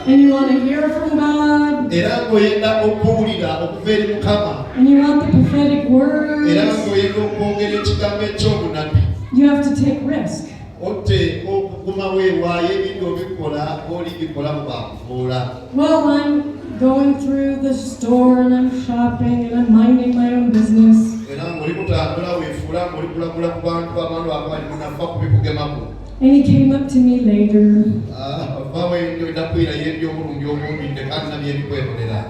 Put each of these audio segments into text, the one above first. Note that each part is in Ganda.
And you want to hear from God. And you want the prophetic words. You have to take risk. Well, I'm going through the store and I'm shopping and I'm minding my own business. And he came up to me later.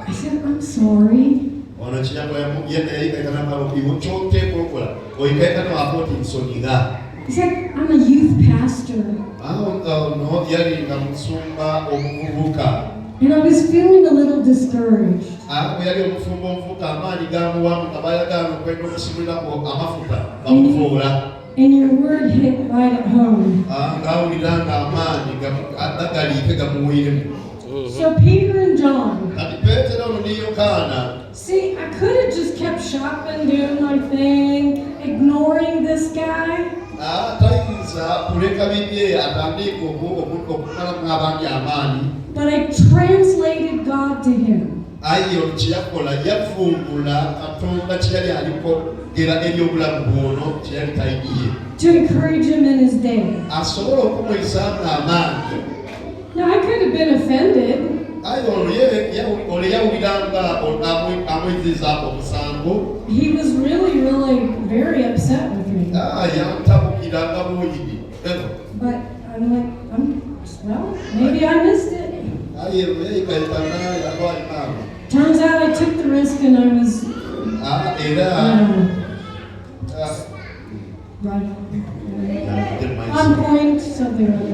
I said, I'm sorry. He said, I'm a youth pastor. And I was feeling a little discouraged. And your word hit right at home. So Peter and John. See, I could have just kept shopping, doing my thing, ignoring this guy. But I translated God to him. To encourage him in his day. Now I could have been offended. He was really very upset with me. But I'm like, well, maybe I missed it. Turns out I took the risk and I was right on point, something like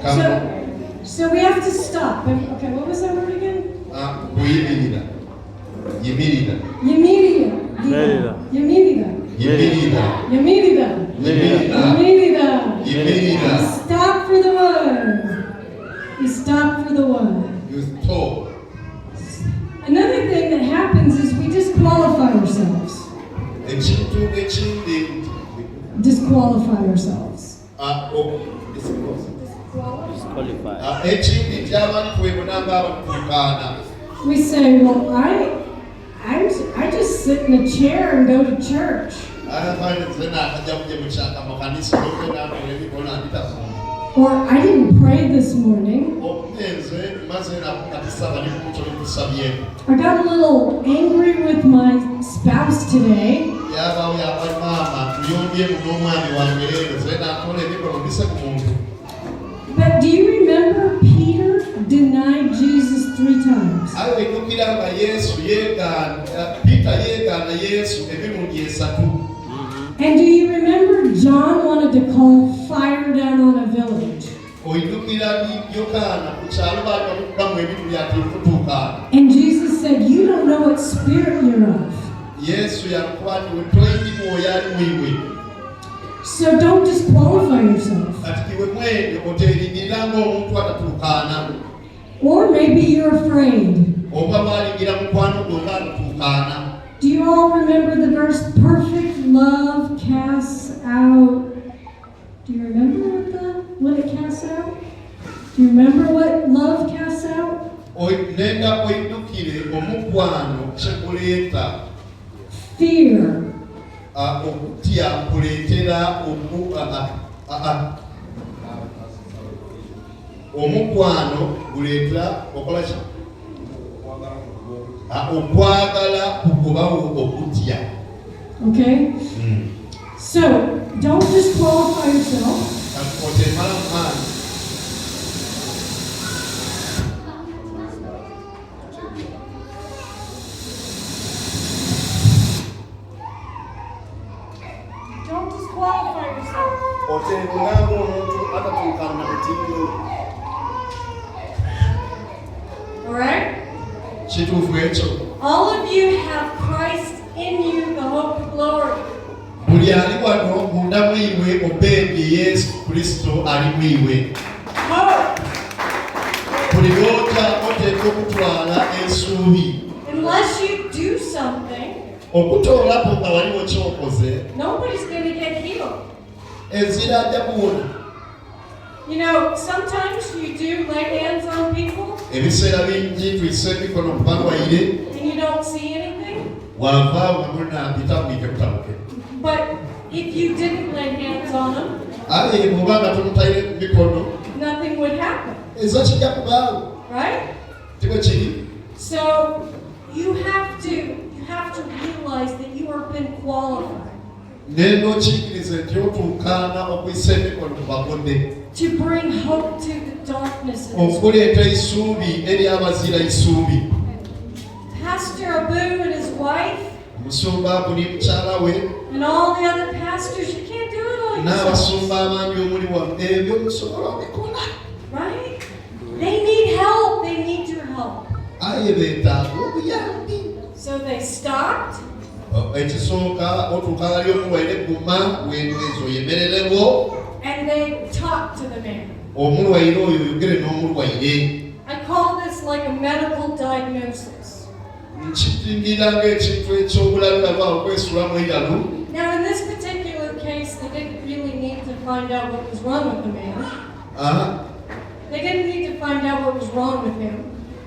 that. So we have to stop. Okay, what was that word again? Stop for the one. You stop for the one. You stop. Another thing that happens is we disqualify ourselves. Disqualify ourselves. We say, well, I just sit in a chair and go to church. Or I didn't pray this morning. I got a little angry with my spouse today. But do you remember Peter denied Jesus 3 times? And do you remember John wanted to call fire down on a village? And Jesus said, you don't know what spirit you're of. So don't disqualify yourself. Or maybe you're afraid. Do you all remember the verse, perfect love casts out? Do you remember what it casts out? Do you remember what love casts out? Fear. Okay? So, don't disqualify yourself. Don't disqualify yourself. Alright? All of you have Christ in you, the hope of glory. Unless you do something, nobody's going to get healed. You know, sometimes you do lay hands on people. ebiseera bingi tuyise emikono ku balwaire and you don't see anything. wava wamuna bitabuike butabuke But if you didn't lay hands on them, aye bw'oba nga tomutaire ku mikono nothing would happen, ezo kijja kubaawo right? tibwe kiri. So you have to realize that you have been qualified Neno kiikirize nti otuukaana okuyisa emikono ku bagodde to bring hope to the darkness in this world. okuleeta isuubi eri abazira isuubi. Pastor Abu and his wife Omusumba buli mukyala we and all the other pastors, you can't do it all yourself, n'abasumba abangi omuli wamu ebyo musobola obikola. right? They need help. They need your help. Aye beetaaga obuyambi. So they stopped Ekisooka otuuka ali omulwaire egguma weezo yemererewo and they talked to the man. omulwaire oyo oyogere n'omulwaire. I call this like a medical diagnosis. Nkitindira ng'ekintu eky'obulabirwa okwesulamu engalo. Now, in this particular case, they didn't really need to find out what was wrong with the man. They didn't need to find out what was wrong with him.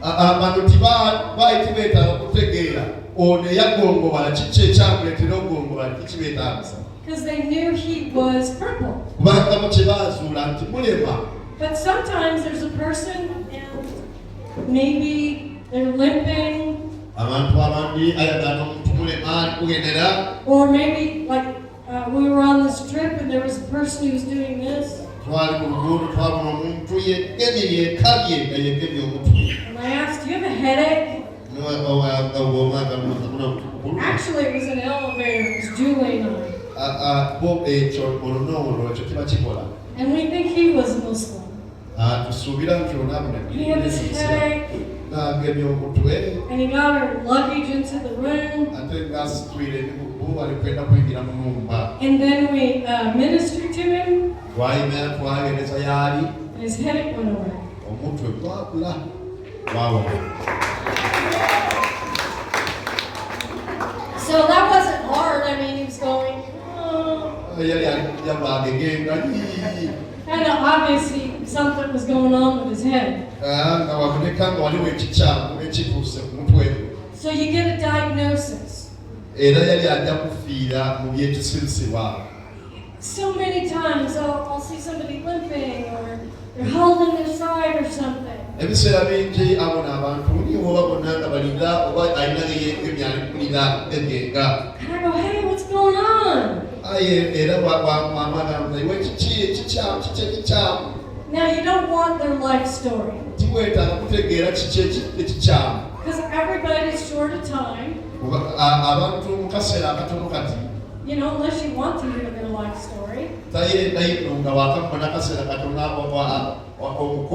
Bano tibaali beetaaga kutegeera ono eyagongobala kiki ekyamuleetera okugongobala kiki beetaagisa. Because they knew he was crippled. Kubanga bo kye baazuula nti mulema. But sometimes there's a person and maybe they're limping, Abantu abandi ayagala omuntu mulema ali kugendera. or maybe like we were on this trip and there was a person who was doing this. Twali mu luguudo twabona omuntu yegemye yeekabye nga yegemye omutwe. And I asked, do you have a headache? Actually, it was an elevator. It was Julie and I. Bo ekyo olunoono ekyo kiba kikola. And we think he was Muslim. Tusuubira nti onaabuna He had this headache, n'agemye omutwe and he got our luggage into the room. ate ng'asitwire emigugu ali kwenda kuyingira mu nnyumba. And then we ministered to him, Twageneza yaali and his headache went away. omutwe gwabula gwawona. So that wasn't hard. I mean, he was going, oh. Yali yabanga egenda And obviously something was going on with his head. nga waboneka nga waliwo ekikyamu ekituuse ku mutwe. So you get a diagnosis. Era yali ajja kufiira mu byekisirisibwa. So many times I'll see somebody limping or they're holding their side or something. Ebiseera bingi abona abantu niwo babona nga balinda oba alina geyegemye ali kulira egenga. And I go, hey, what's going on? Aye era wamagamba iwe kiki ekikyamu kiki ekikyamu. Now you don't want their life story. Tiwetaaga kutegeera kiki ekikyamu. Because everybody's short of time. Abantu mu kaseera akatono kati. You know, unless you want to hear their life story. Tayenda ino nga wakamubona akaseera katono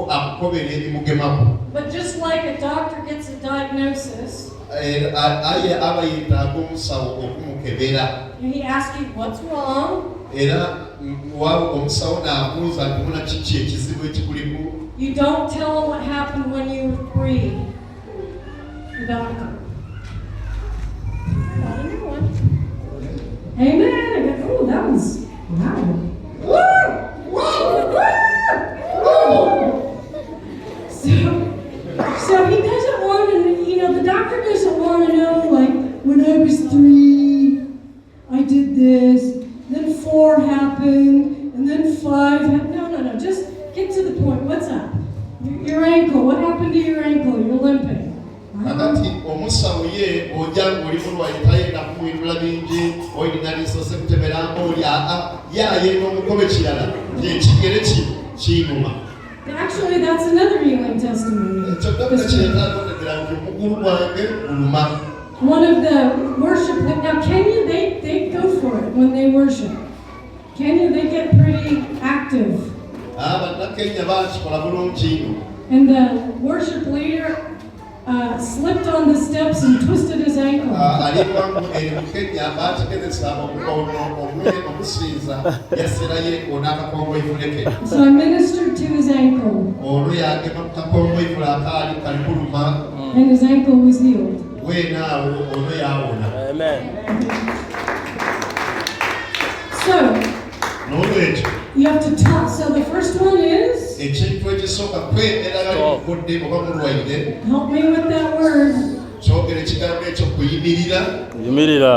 akukobera ebimugemamu. But just like a doctor gets a diagnosis, Aye aba yeetaaga omusawo okumukebera. and he asks you what's wrong, Era omusawo n'abuuza nti muna kiki ekizibu ekikuliku. you don't tell them what happened when you were 3. The doctor. I got a new one. Amen. I got, oh, that was, wow. Woo! Woo! Woo! So he doesn't want to, you know, the doctor doesn't want to know, like, when I was 3, I did this, then 4 happened, and then 5 happened. No. Just get to the point. What's up? Your ankle. What happened to your ankle? You're limping. Akati omusawo ye ojja ng'oli mulwaire tayenda kumuyinula bingi olina lisoose kutemerambo oli yayenda omukobe kirala ekigere kiyinuma. Actually, that's another healing testimony. Ekyo ddala kyetaaga otegera nti omugulu gwange guluma. One of the worship, now Kenya, they go for it when they worship. Kenya, they get pretty active. Bannakenya bakikola bulungi nnyo. And the worship leader slipped on the steps and twisted his ankle. Aliwangu eri mu Kenya baategereza omusinza yaserayo n'akakongoyivuleke. So I ministered to his ankle. Olwo yagema ku kakongoyivule akaali kali kuluma. And his ankle was healed. Weenaawo olwo yawona. Amen. So, N'olwekyo You have to talk. So the first one is, ekintu ekisooka kwemera bali mukudde oba mulwaire help me with that word. kyogera ekigambo ekyo kuyimirira Yimirira.